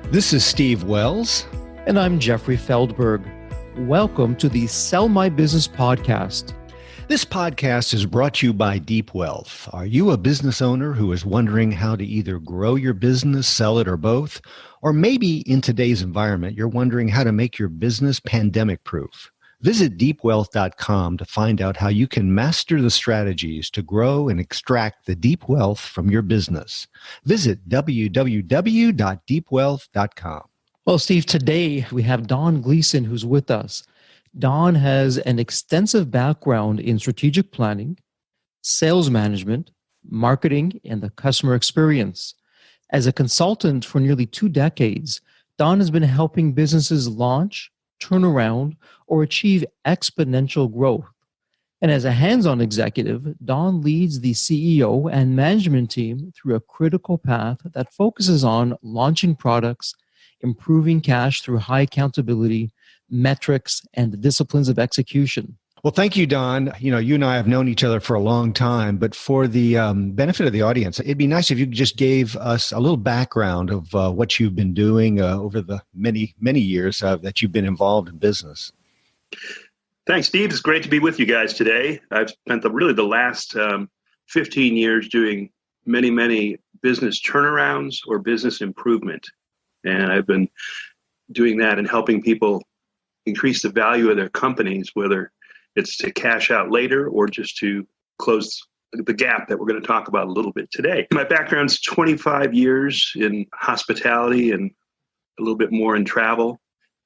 This is Steve Wells. And I'm Jeffrey Feldberg. Welcome to the Sell My Business podcast. This podcast is brought to you by Deep Wealth. Are you a business owner who is wondering how to either grow your business, sell it, or both? Or maybe in today's environment, you're wondering how to make your business pandemic-proof. Visit deepwealth.com to find out how you can master the strategies to grow and extract the deep wealth from your business. Visit www.deepwealth.com. Well, Steve, today we have Don Gleason who's with us. Don has an extensive background in strategic planning, sales management, marketing, and the customer experience. As a consultant for nearly 2 decades, Don has been helping businesses launch, turn around, or achieve exponential growth. And as a hands-on executive, Don leads the CEO and management team through a critical path that focuses on launching products, improving cash through high accountability, metrics, and the disciplines of execution. Well, thank you, Don. You and I have known each other for a long time, but for the benefit of the audience, it'd be nice if you just gave us a little background of what you've been doing over the many, many years that you've been involved in business. Thanks, Steve. It's great to be with you guys today. I've spent the last 15 years doing many, many business turnarounds or business improvement. And I've been doing that and helping people increase the value of their companies, whether it's to cash out later or just to close the gap that we're going to talk about a little bit today. My background's 25 years in hospitality and a little bit more in travel.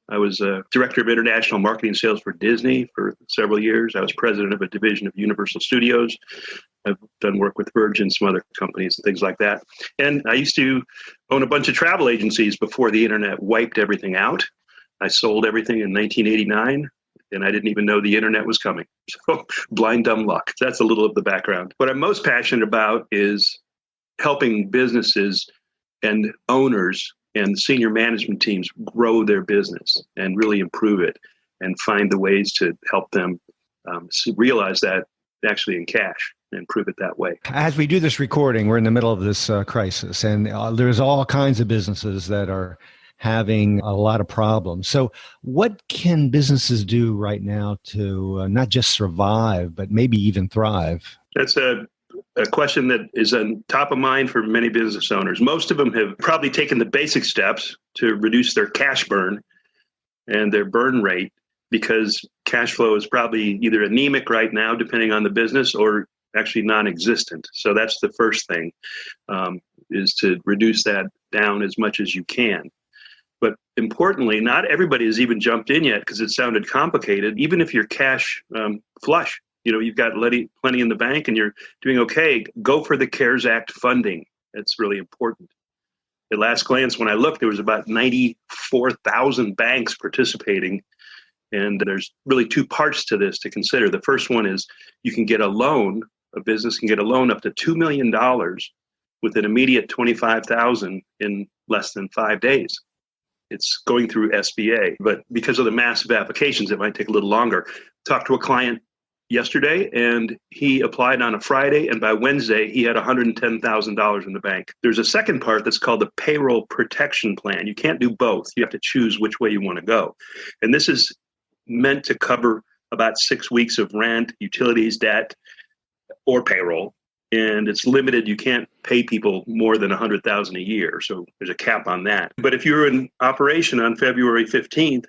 I was a director of international marketing sales for Disney for several years. I was president of a division of Universal Studios. I've done work with Virgin, some other companies and things like that. And I used to own a bunch of travel agencies before the internet wiped everything out. I sold everything in 1989, and I didn't even know the internet was coming. So blind, dumb luck. That's a little of the background. What I'm most passionate about is helping businesses and owners and senior management teams grow their business and really improve it and find the ways to help them realize that actually in cash and prove it that way. As we do this recording, we're in the middle of this crisis, and there's all kinds of businesses that are having a lot of problems. So what can businesses do right now to not just survive, but maybe even thrive? That's a question that is on top of mind for many business owners. Most of them have probably taken the basic steps to reduce their cash burn and their burn rate, because cash flow is probably either anemic right now, depending on the business, or actually non-existent. So that's the first thing, is to reduce that down as much as you can. But importantly, not everybody has even jumped in yet because it sounded complicated. Even if you're cash flush, you've got plenty in the bank and you're doing okay, go for the CARES Act funding. That's really important. At last glance, when I looked, there was about 94,000 banks participating. And there's really 2 parts to this to consider. The first one is you can get a loan. A business can get a loan up to $2 million with an immediate $25,000 in less than 5 days. It's going through SBA, but because of the massive applications, it might take a little longer. Talked to a client yesterday, and he applied on a Friday, and by Wednesday, he had $110,000 in the bank. There's a second part that's called the payroll protection plan. You can't do both. You have to choose which way you want to go. And this is meant to cover about 6 weeks of rent, utilities, debt, or payroll. And it's limited. You can't pay people more than $100,000 a year. So there's a cap on that. But if you're in operation on February 15th,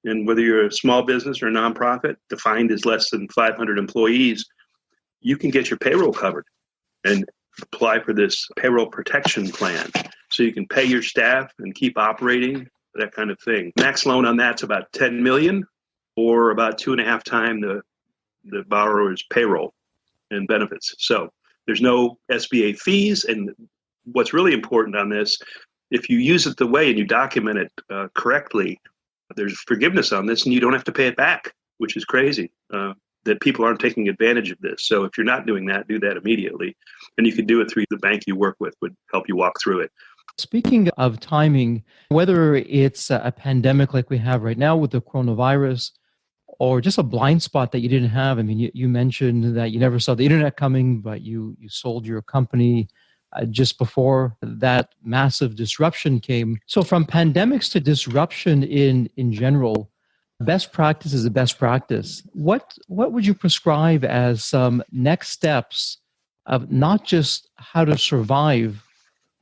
and whether you're a small business or a nonprofit, defined as less than 500 employees, you can get your payroll covered and apply for this payroll protection plan. So you can pay your staff and keep operating, that kind of thing. Max loan on that's about $10 million, or about 2.5 times the borrower's payroll and benefits. So there's no SBA fees. And what's really important on this, if you use it the way and you document it correctly, there's forgiveness on this and you don't have to pay it back, which is crazy, that people aren't taking advantage of this. So if you're not doing that, do that immediately. And you can do it through the bank you work with, would help you walk through it. Speaking of timing, whether it's a pandemic like we have right now with the coronavirus, or just a blind spot that you didn't have. I mean, you mentioned that you never saw the internet coming, but you sold your company just before that massive disruption came. So from pandemics to disruption in general, best practice is the best practice. What would you prescribe as some next steps of not just how to survive,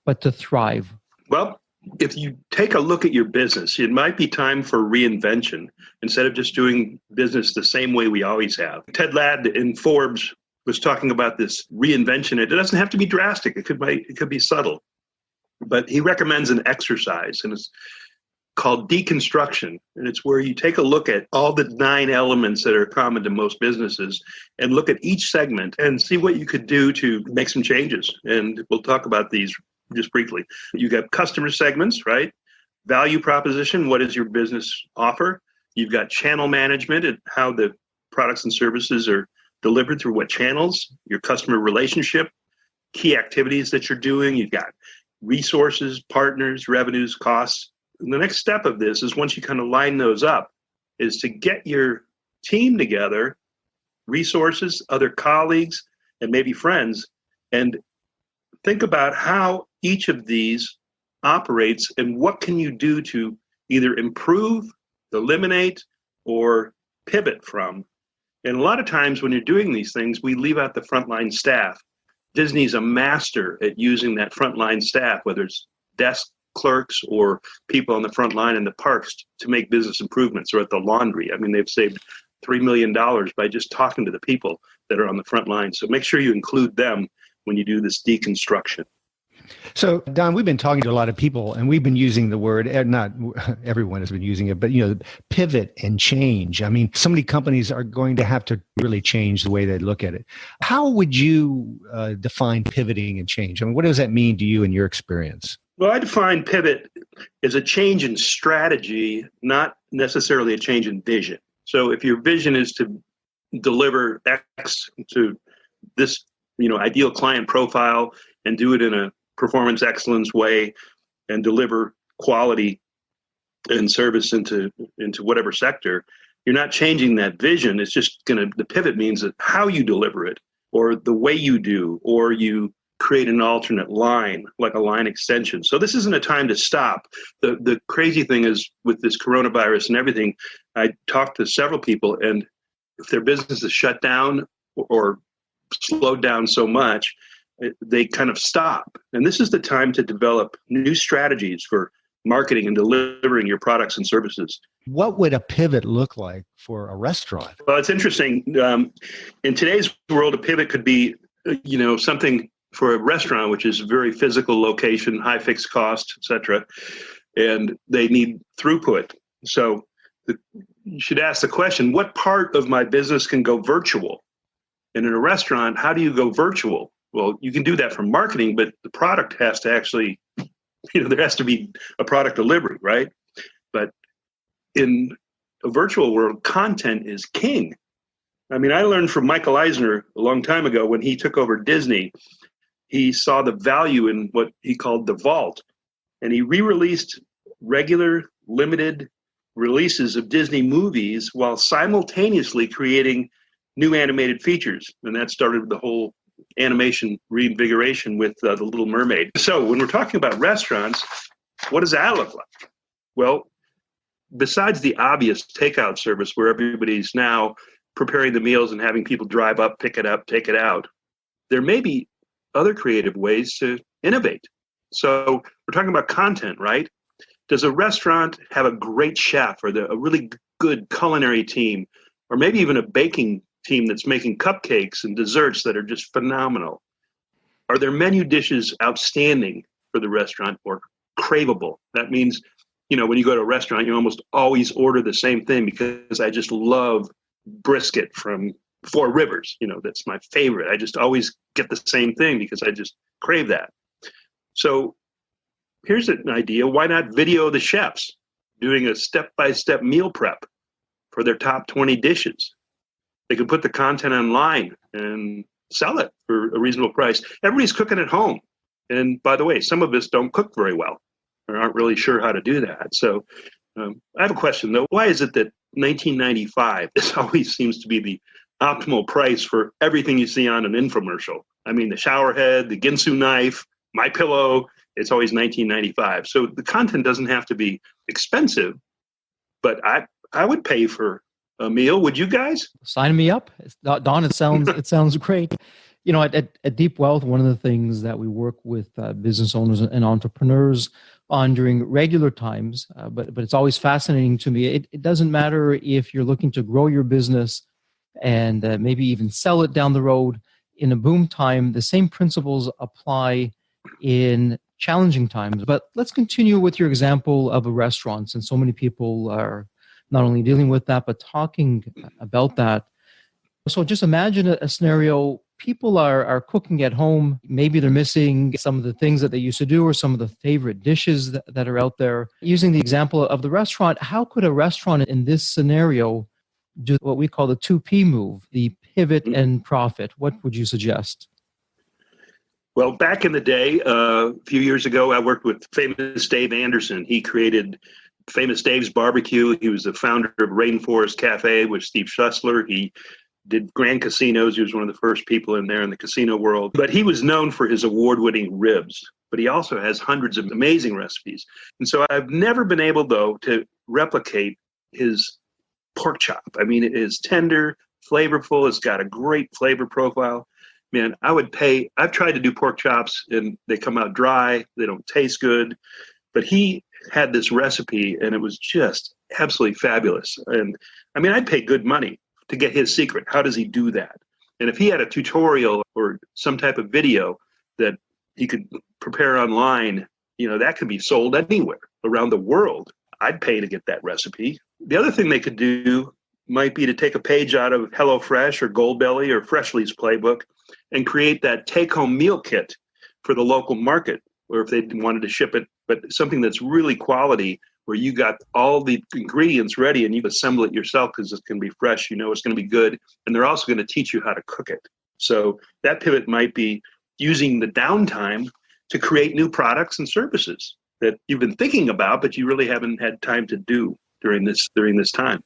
but to thrive? Well, if you take a look at your business, it might be time for reinvention instead of just doing business the same way we always have. Ted Ladd in Forbes was talking about this reinvention. It doesn't have to be drastic. It could be subtle. But he recommends an exercise, and it's called deconstruction. And it's where you take a look at all the 9 elements that are common to most businesses and look at each segment and see what you could do to make some changes. And we'll talk about these just briefly. You got customer segments, right? Value proposition, what does your business offer? You've got channel management and how the products and services are delivered through what channels, your customer relationship, key activities that you're doing. You've got resources, partners, revenues, costs. And the next step of this is once you kind of line those up is to get your team together, resources, other colleagues, and maybe friends, and think about how each of these operates and what can you do to either improve, eliminate, or pivot from. And a lot of times when you're doing these things, we leave out the frontline staff. Disney's a master at using that frontline staff, whether it's desk clerks or people on the front line in the parks to make business improvements, or at the laundry. I mean, they've saved $3 million by just talking to the people that are on the front line. So make sure you include them when you do this deconstruction. So, Don, we've been talking to a lot of people, and we've been using the word, not everyone has been using it, but, pivot and change. I mean, so many companies are going to have to really change the way they look at it. How would you define pivoting and change? I mean, what does that mean to you in your experience? Well, I define pivot as a change in strategy, not necessarily a change in vision. So if your vision is to deliver X to this, ideal client profile and do it in a performance excellence way and deliver quality and service into whatever sector, you're not changing that vision. It's just the pivot means that how you deliver it, or the way you do, or you create an alternate line, like a line extension. So this isn't a time to stop. The crazy thing is with this coronavirus and everything, I talked to several people, and if their business is shut down or slowed down so much, they kind of stop. And this is the time to develop new strategies for marketing and delivering your products and services. What would a pivot look like for a restaurant? Well, it's interesting. In today's world, a pivot could be, something for a restaurant, which is a very physical location, high fixed cost, et cetera, and they need throughput. So you should ask the question, what part of my business can go virtual? And in a restaurant, how do you go virtual? Well, you can do that from marketing, but the product has to actually, there has to be a product delivery, right? But in a virtual world, content is king. I mean, I learned from Michael Eisner a long time ago when he took over Disney. He saw the value in what he called the vault, and he re-released regular limited releases of Disney movies while simultaneously creating new animated features. And that started the whole animation reinvigoration with The Little Mermaid. So when we're talking about restaurants, what does that look like? Well, besides the obvious takeout service where everybody's now preparing the meals and having people drive up, pick it up, take it out, there may be other creative ways to innovate. So we're talking about content, right? Does a restaurant have a great chef or a really good culinary team, or maybe even a baking team that's making cupcakes and desserts that are just phenomenal? Are their menu dishes outstanding for the restaurant or craveable? That means, when you go to a restaurant, you almost always order the same thing because I just love brisket from Four Rivers. That's my favorite. I just always get the same thing because I just crave that. So here's an idea. Why not video the chefs doing a step-by-step meal prep for their top 20 dishes? They can put the content online and sell it for a reasonable price. Everybody's cooking at home. And by the way, some of us don't cook very well or aren't really sure how to do that. So I have a question, though. Why is it that 1995 this always seems to be the optimal price for everything you see on an infomercial? I mean, the shower head, the Ginsu knife, My Pillow, it's always $19.95. So the content doesn't have to be expensive, but I would pay for a meal. Would you guys? Sign me up. Don, it sounds great. You know, at Deep Wealth, one of the things that we work with business owners and entrepreneurs on during regular times, but it's always fascinating to me. It doesn't matter if you're looking to grow your business and maybe even sell it down the road. In a boom time, the same principles apply in challenging times. But let's continue with your example of a restaurant, since so many people are not only dealing with that, but talking about that. So just imagine a scenario. People are cooking at home. Maybe they're missing some of the things that they used to do or some of the favorite dishes that are out there. Using the example of the restaurant, how could a restaurant in this scenario do what we call the 2P move, the pivot and profit? What would you suggest? Well, back in the day, a few years ago, I worked with famous Dave Anderson. He created Famous Dave's Barbecue. He was the founder of Rainforest Cafe with Steve Schussler. He did Grand Casinos. He was one of the first people in there in the casino world. But he was known for his award-winning ribs. But he also has hundreds of amazing recipes. And so I've never been able, though, to replicate his pork chop. I mean, it is tender, flavorful. It's got a great flavor profile. Man, I would pay. I've tried to do pork chops, and they come out dry. They don't taste good. But he had this recipe, and it was just absolutely fabulous. And I mean, I'd pay good money to get his secret. How does he do that? And if he had a tutorial or some type of video that he could prepare online, you know, that could be sold anywhere around the world. I'd pay to get that recipe. The other thing they could do might be to take a page out of HelloFresh or Goldbelly or Freshly's playbook and create that take-home meal kit for the local market, or if they wanted to ship it, but something that's really quality, where you got all the ingredients ready and you assemble it yourself because it's going to be fresh, you know it's going to be good, and they're also going to teach you how to cook it. So that pivot might be using the downtime to create new products and services that you've been thinking about, but you really haven't had time to do during this time.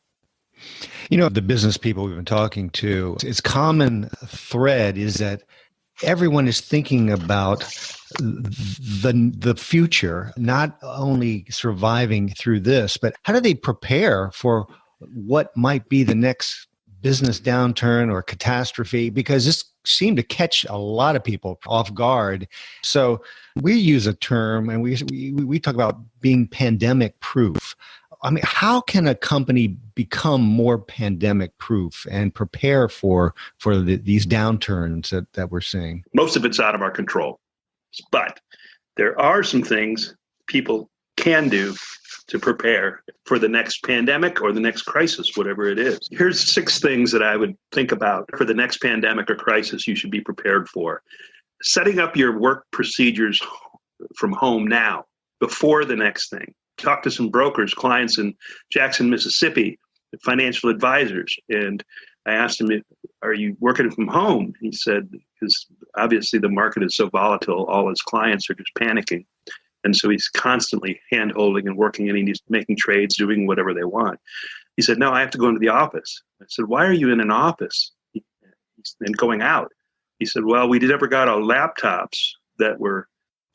You know, the business people we've been talking to, its common thread is that everyone is thinking about the future, not only surviving through this, but how do they prepare for what might be the next business downturn or catastrophe? Because this seemed to catch a lot of people off guard. So we use a term, and we talk about being pandemic proof. I mean, how can a company become more pandemic proof and prepare for these downturns that we're seeing? Most of it's out of our control, but there are some things people can do to prepare for the next pandemic or the next crisis, whatever it is. Here's 6 things that I would think about for the next pandemic or crisis you should be prepared for. Setting up your work procedures from home now, before the next thing. Talk to some brokers, clients in Jackson, Mississippi, financial advisors. And I asked him, are you working from home? He said, because obviously the market is so volatile, all his clients are just panicking. And so he's constantly hand-holding and working, and he's making trades, doing whatever they want. He said, no, I have to go into the office. I said, why are you in an office and going out? He said, well, we never got our laptops that were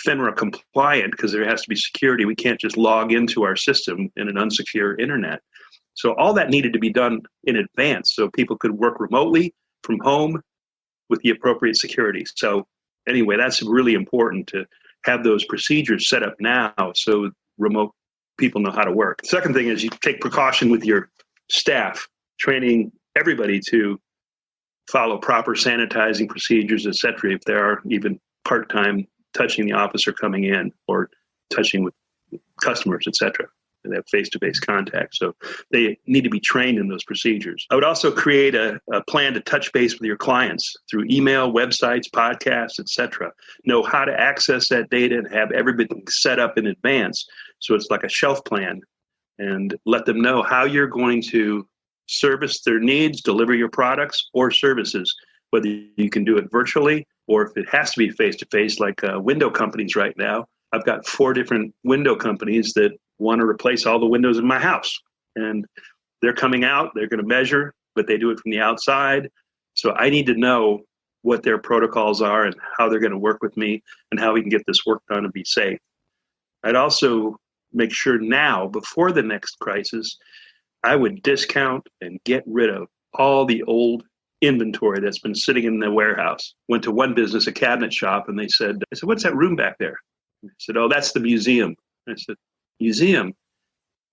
FINRA compliant because there has to be security. We can't just log into our system in an unsecure internet. So all that needed to be done in advance so people could work remotely from home with the appropriate security. So anyway, that's really important to have those procedures set up now so remote people know how to work. Second thing is you take precaution with your staff, training everybody to follow proper sanitizing procedures, et cetera, if there are even part-time touching the office or coming in or touching with customers, et cetera. They have face-to-face contact. So they need to be trained in those procedures. I would also create a plan to touch base with your clients through email, websites, podcasts, et cetera. Know how to access that data and have everything set up in advance. So it's like a shelf plan, and let them know how you're going to service their needs, deliver your products or services, whether you can do it virtually or if it has to be face-to-face, like window companies right now. I've got 4 different window companies that want to replace all the windows in my house. And they're coming out, they're going to measure, but they do it from the outside. So I need to know what their protocols are and how they're going to work with me and how we can get this work done and be safe. I'd also make sure now, before the next crisis, I would discount and get rid of all the old inventory that's been sitting in the warehouse. Went to one business, a cabinet shop, and I said, what's that room back there? I said, oh, that's the museum. I said, museum?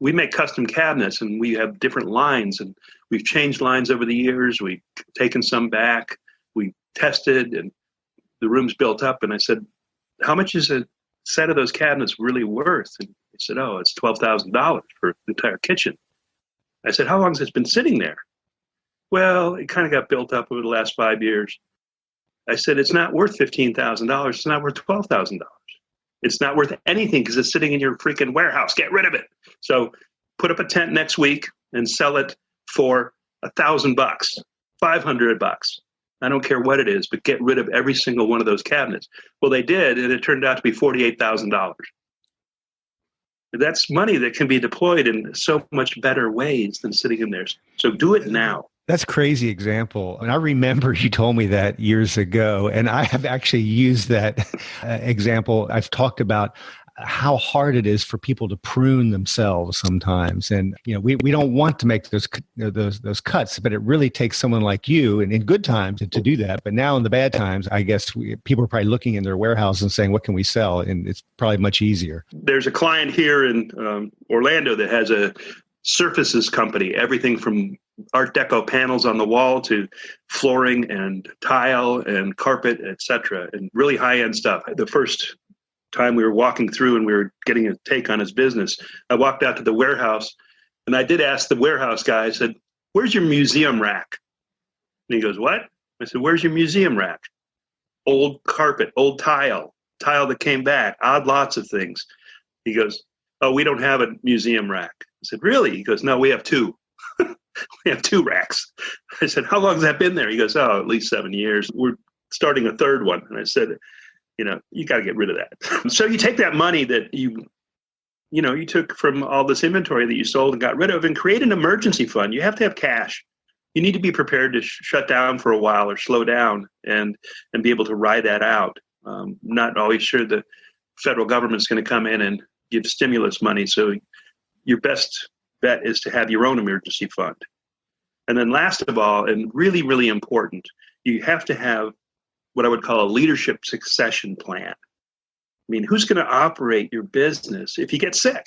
We make custom cabinets and we have different lines, and we've changed lines over the years. We've taken some back. We tested and the room's built up. And I said, how much is a set of those cabinets really worth? And he said, oh, it's $12,000 for the entire kitchen. I said, how long has it been sitting there? Well, it kind of got built up over the last 5 years. I said, it's not worth $15,000. It's not worth $12,000. It's not worth anything because it's sitting in your freaking warehouse. Get rid of it. So put up a tent next week and sell it for $1,000, $500. I don't care what it is, but get rid of every single one of those cabinets. Well, they did, and it turned out to be $48,000. That's money that can be deployed in so much better ways than sitting in there. So do it now. That's a crazy example. And I remember you told me that years ago, and I have actually used that example. I've talked about how hard it is for people to prune themselves sometimes. And, we don't want to make those cuts, but it really takes someone like you, and in good times, to do that. But now in the bad times, I guess people are probably looking in their warehouse and saying, what can we sell? And it's probably much easier. There's a client here in Orlando that has a surfaces company, everything from Art Deco panels on the wall to flooring and tile and carpet, etc., and really high-end stuff. The first time we were walking through and we were getting a take on his business, I walked out to the warehouse and I did ask the warehouse guy, I said, where's your museum rack? And he goes, what? I said, where's your museum rack? Old carpet, old tile that came back, odd lots of things. He goes, oh, we don't have a museum rack. I said, really? He goes, no, we have two. We have two racks. I said, how long has that been there? He goes, oh, at least 7 years. We're starting a third one. And I said, you got to get rid of that. So you take that money that you took from all this inventory that you sold and got rid of and create an emergency fund. You have to have cash. You need to be prepared to shut down for a while or slow down and be able to ride that out. Not always sure the federal government's going to come in and give stimulus money. So your best bet is to have your own emergency fund. And then last of all, and really, really important, you have to have what I would call a leadership succession plan. I mean, who's going to operate your business if you get sick?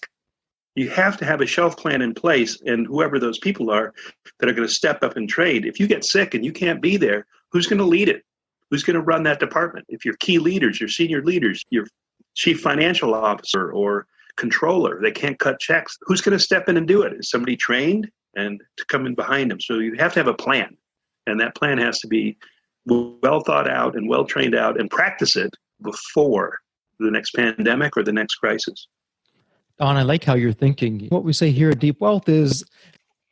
You have to have a shelf plan in place, and whoever those people are that are going to step up and trade. If you get sick and you can't be there, who's going to lead it? Who's going to run that department? If your key leaders, your senior leaders, your chief financial officer or controller, they can't cut checks, who's going to step in and do it? Is somebody trained and to come in behind them? So you have to have a plan, and that plan has to be well thought out and well trained out, and practice it before the next pandemic or the next crisis. Don, I like how you're thinking. What we say here at Deep Wealth is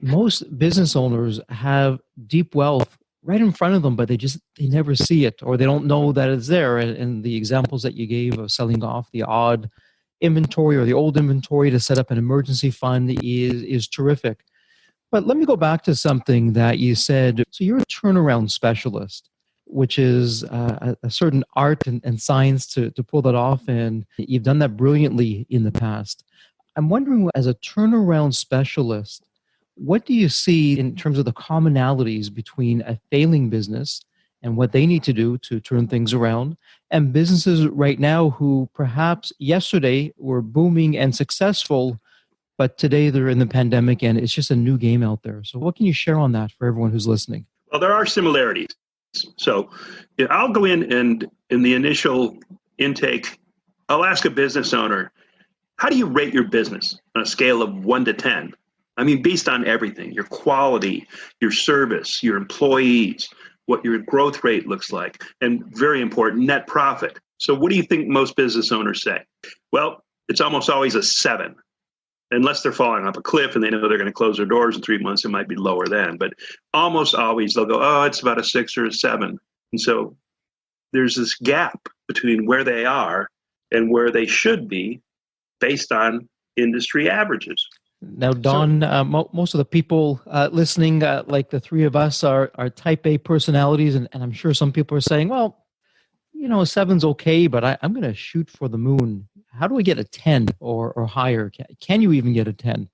most business owners have deep wealth right in front of them, but they never see it, or they don't know that it's there. And the examples that you gave of selling off the odd inventory or the old inventory to set up an emergency fund is terrific. But let me go back to something that you said. So you're a turnaround specialist, which is a certain art and science to pull that off. And you've done that brilliantly in the past. I'm wondering, as a turnaround specialist, what do you see in terms of the commonalities between a failing business and what they need to do to turn things around, and businesses right now who perhaps yesterday were booming and successful, but today they're in the pandemic and it's just a new game out there? So what can you share on that for everyone who's listening? Well, there are similarities. So I'll go in and in the initial intake, I'll ask a business owner, how do you rate your business on a scale of 1 to 10? I mean, based on everything, your quality, your service, your employees, what your growth rate looks like, and very important, net profit. So what do you think most business owners say? Well, it's almost always a 7. Unless they're falling off a cliff and they know they're going to close their doors in 3 months, it might be lower then. But almost always they'll go, oh, it's about a 6 or a 7. And so there's this gap between where they are and where they should be based on industry averages. Now, Don, most of the people listening, like the three of us, are type A personalities, and I'm sure some people are saying, well, seven's okay, but I'm going to shoot for the moon. How do we get a 10 or higher? Can you even get a 10?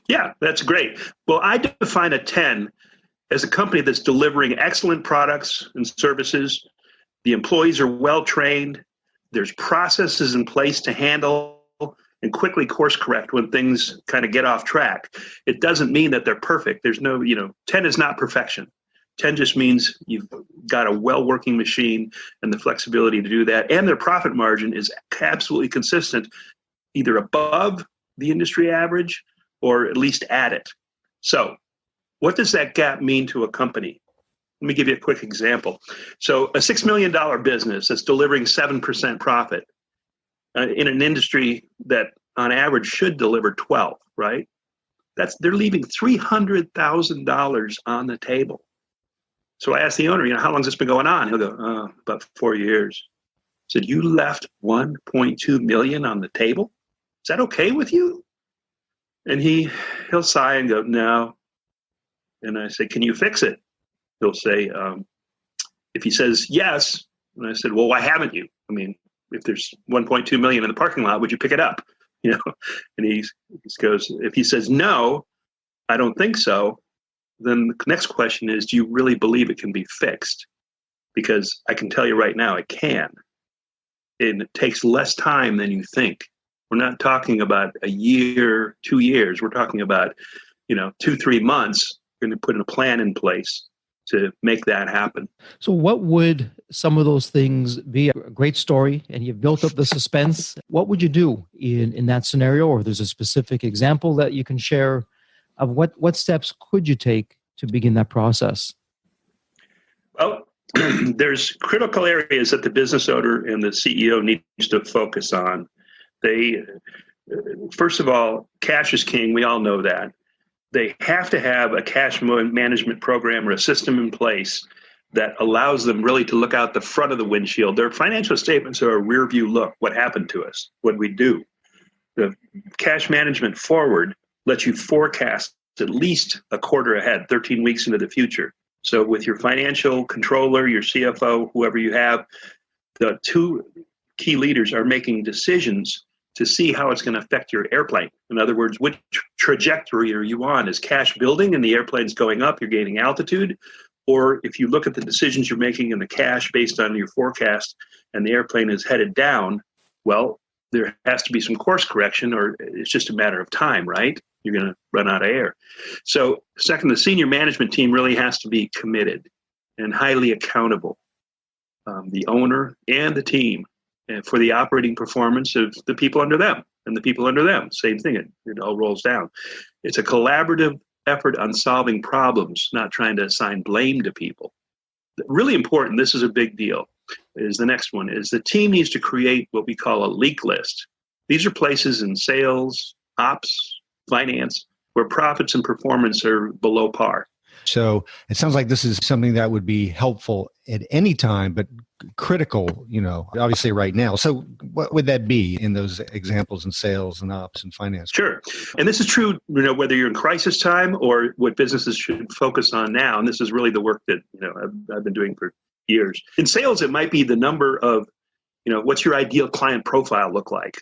Yeah, that's great. Well, I define a 10 as a company that's delivering excellent products and services. The employees are well trained. There's processes in place to handle and quickly course correct when things kind of get off track. It doesn't mean that they're perfect. There's no, 10 is not perfection. 10 just means you've got a well-working machine and the flexibility to do that. And their profit margin is absolutely consistent, either above the industry average or at least at it. So what does that gap mean to a company? Let me give you a quick example. So a $6 million business that's delivering 7% profit in an industry that on average should deliver 12, right? They're leaving $300,000 on the table. So I asked the owner, how long has this been going on? He'll go, about 4 years. I said, you left $1.2 million on the table? Is that okay with you? And he'll sigh and go, no. And I say, can you fix it? He'll say, if he says yes, and I said, well, why haven't you? I mean, if there's 1.2 million in the parking lot, would you pick it up? And he goes, if he says no, I don't think so, then the next question is, do you really believe it can be fixed? Because I can tell you right now, it can. And it takes less time than you think. We're not talking about a year, 2 years. We're talking about, 2-3 months. We're going to put a plan in place to make that happen. So what would some of those things be? A great story, and you've built up the suspense. What would you do in that scenario? Or there's a specific example that you can share of what steps could you take to begin that process? Well, there's critical areas that the business owner and the CEO needs to focus on. First of all, cash is king. We all know that. They have to have a cash management program or a system in place that allows them really to look out the front of the windshield. Their financial statements are a rear view look. What happened to us? What we do? The cash management forward lets you forecast at least a quarter ahead, 13 weeks into the future. So with your financial controller, your CFO, whoever you have, the two key leaders are making decisions to see how it's going to affect your airplane. In other words, which trajectory are you on? Is cash building and the airplane's going up, you're gaining altitude? Or if you look at the decisions you're making in the cash based on your forecast and the airplane is headed down, well, there has to be some course correction or it's just a matter of time, right? You're going to run out of air. So second, the senior management team really has to be committed and highly accountable. The owner and the team for the operating performance of the people under them and the people under them. Same thing, it all rolls down. It's a collaborative effort on solving problems, not trying to assign blame to people. Really important, this is a big deal, is the next one, is the team needs to create what we call a leak list. These are places in sales, ops, finance, where profits and performance are below par. So it sounds like this is something that would be helpful at any time, but critical, obviously right now. So what would that be in those examples in sales and ops and finance? Sure. And this is true, whether you're in crisis time or what businesses should focus on now. And this is really the work that, I've been doing for years. In sales, it might be the number of, what's your ideal client profile look like?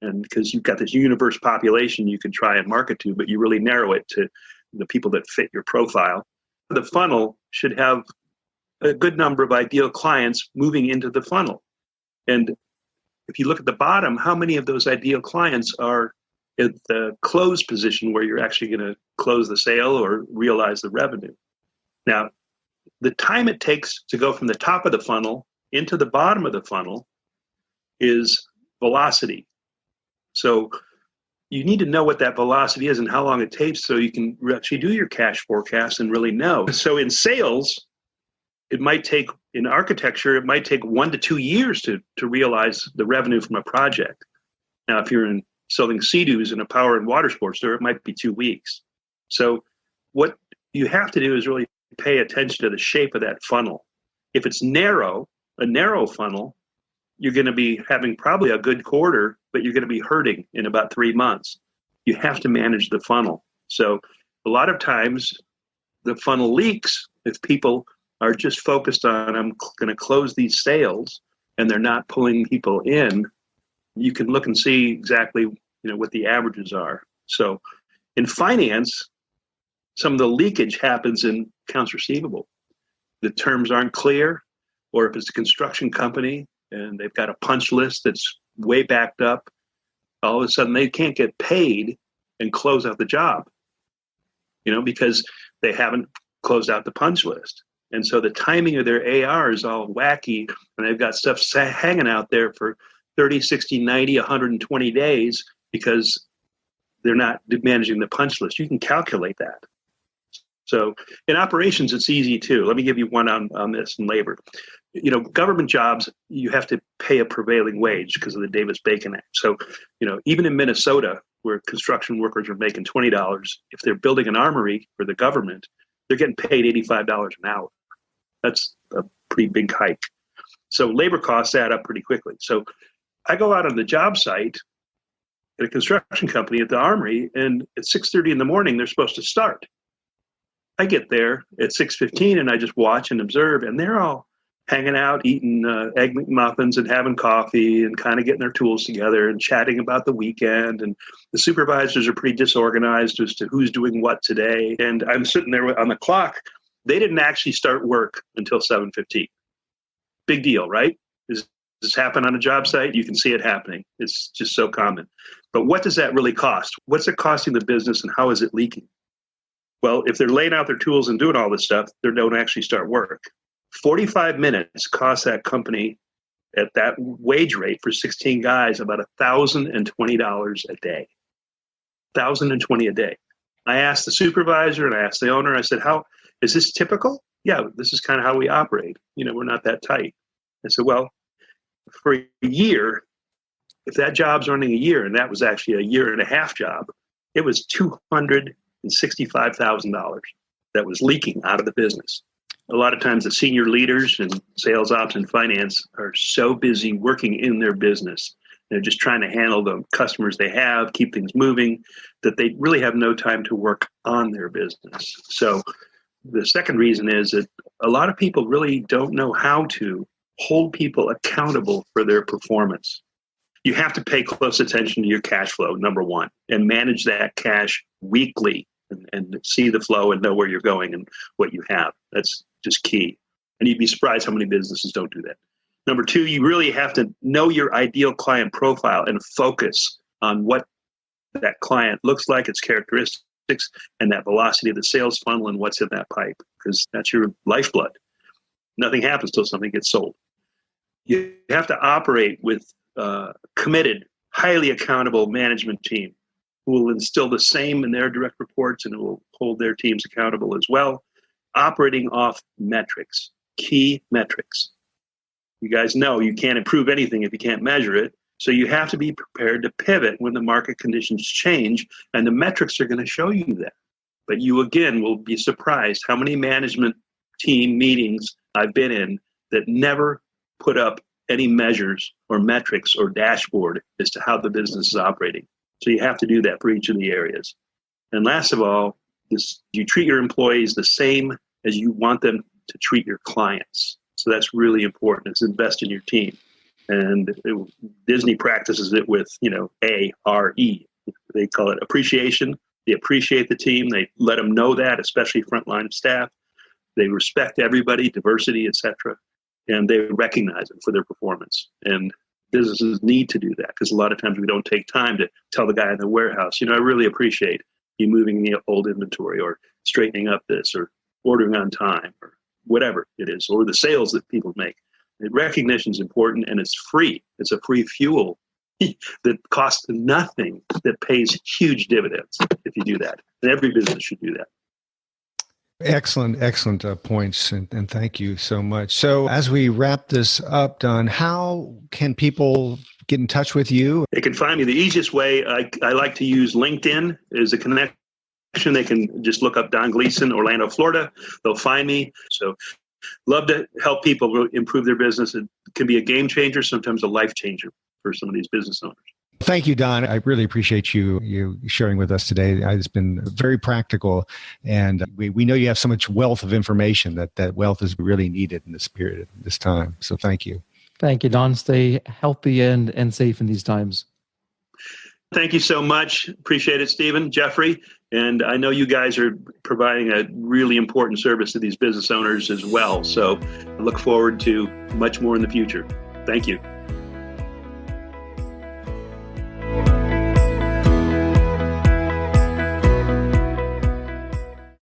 And because you've got this universe population you can try and market to, but you really narrow it to the people that fit your profile. The funnel should have a good number of ideal clients moving into the funnel. And if you look at the bottom, how many of those ideal clients are at the close position where you're actually going to close the sale or realize the revenue? Now, the time it takes to go from the top of the funnel into the bottom of the funnel is velocity. So you need to know what that velocity is and how long it takes so you can actually do your cash forecast and really know. So in sales, it might take, in architecture, it might take 1 to 2 years to realize the revenue from a project. Now, if you're selling Sea-Doos in a power and water sports store, it might be 2 weeks. So what you have to do is really pay attention to the shape of that funnel. If it's narrow, a narrow funnel, you're going to be having probably a good quarter, but you're going to be hurting in about 3 months. you have to manage the funnel. So a lot of times the funnel leaks if people are just focused on, I'm going to close these sales, and they're not pulling people in. You can look and see exactly, what the averages are. So in finance, some of the leakage happens in accounts receivable. The terms aren't clear, or if it's a construction company and they've got a punch list that's way backed up, all of a sudden they can't get paid and close out the job, because they haven't closed out the punch list. And so the timing of their AR is all wacky, and they've got stuff hanging out there for 30, 60, 90, 120 days because they're not managing the punch list. You can calculate that. So in operations, it's easy too. Let me give you one on this in labor. Government jobs, you have to pay a prevailing wage because of the Davis-Bacon Act. So, even in Minnesota, where construction workers are making $20, if they're building an armory for the government, they're getting paid $85 an hour. That's a pretty big hike. So labor costs add up pretty quickly. So I go out on the job site at a construction company at the armory, and at 6:30 in the morning, they're supposed to start. I get there at 6:15 and I just watch and observe, and they're all hanging out, eating egg McMuffins and having coffee and kind of getting their tools together and chatting about the weekend. And the supervisors are pretty disorganized as to who's doing what today. And I'm sitting there on the clock. They didn't actually start work until 7:15. Big deal, right? Does this happen on a job site? You can see it happening. It's just so common. But what does that really cost? What's it costing the business, and how is it leaking? Well, if they're laying out their tools and doing all this stuff, they don't actually start work. 45 minutes costs that company at that wage rate for 16 guys about $1,020 a day. $1,020 a day. I asked the supervisor and I asked the owner, I said, "How is this typical?" "Yeah, this is kind of how we operate. We're not that tight." I said, "Well, for a year, if that job's running a year, and that was actually a year and a half job, it was $265,000 that was leaking out of the business." A lot of times the senior leaders in sales ops and finance are so busy working in their business. They're just trying to handle the customers they have, keep things moving, that they really have no time to work on their business. So the second reason is that a lot of people really don't know how to hold people accountable for their performance. You have to pay close attention to your cash flow, number one, and manage that cash weekly and see the flow and know where you're going and what you have. That's just key. And you'd be surprised how many businesses don't do that. Number two, you really have to know your ideal client profile and focus on what that client looks like, its characteristics, and that velocity of the sales funnel and what's in that pipe, because that's your lifeblood. Nothing happens till something gets sold. You have to operate with a committed, highly accountable management team who will instill the same in their direct reports and will hold their teams accountable as well, operating off metrics, key metrics. You guys know you can't improve anything if you can't measure it. So you have to be prepared to pivot when the market conditions change, and the metrics are going to show you that. But you, again, will be surprised how many management team meetings I've been in that never put up any measures or metrics or dashboard as to how the business is operating. So you have to do that for each of the areas. And last of all, you treat your employees the same as you want them to treat your clients. So that's really important. It's invest in your team. And Disney practices it with, A-R-E. They call it appreciation. They appreciate the team. They let them know that, especially frontline staff. They respect everybody, diversity, etc. And they recognize them for their performance. And businesses need to do that because a lot of times we don't take time to tell the guy in the warehouse, I really appreciate you moving the old inventory or straightening up this or ordering on time or whatever it is, or the sales that people make. The recognition is important, and it's free. It's a free fuel that costs nothing, that pays huge dividends if you do that. And every business should do that. Excellent points, and thank you so much. So as we wrap this up, Don, how can people get in touch with you? They can find me. The easiest way, I like to use LinkedIn as a connection. They can just look up Don Gleason, Orlando, Florida. They'll find me. So love to help people improve their business. It can be a game changer, sometimes a life changer for some of these business owners. Thank you, Don. I really appreciate you sharing with us today. It's been very practical, and we know you have so much wealth of information that wealth is really needed in this period, this time. So thank you. Thank you, Don. Stay healthy and safe in these times. Thank you so much. Appreciate it, Stephen, Jeffrey. And I know you guys are providing a really important service to these business owners as well. So I look forward to much more in the future. Thank you.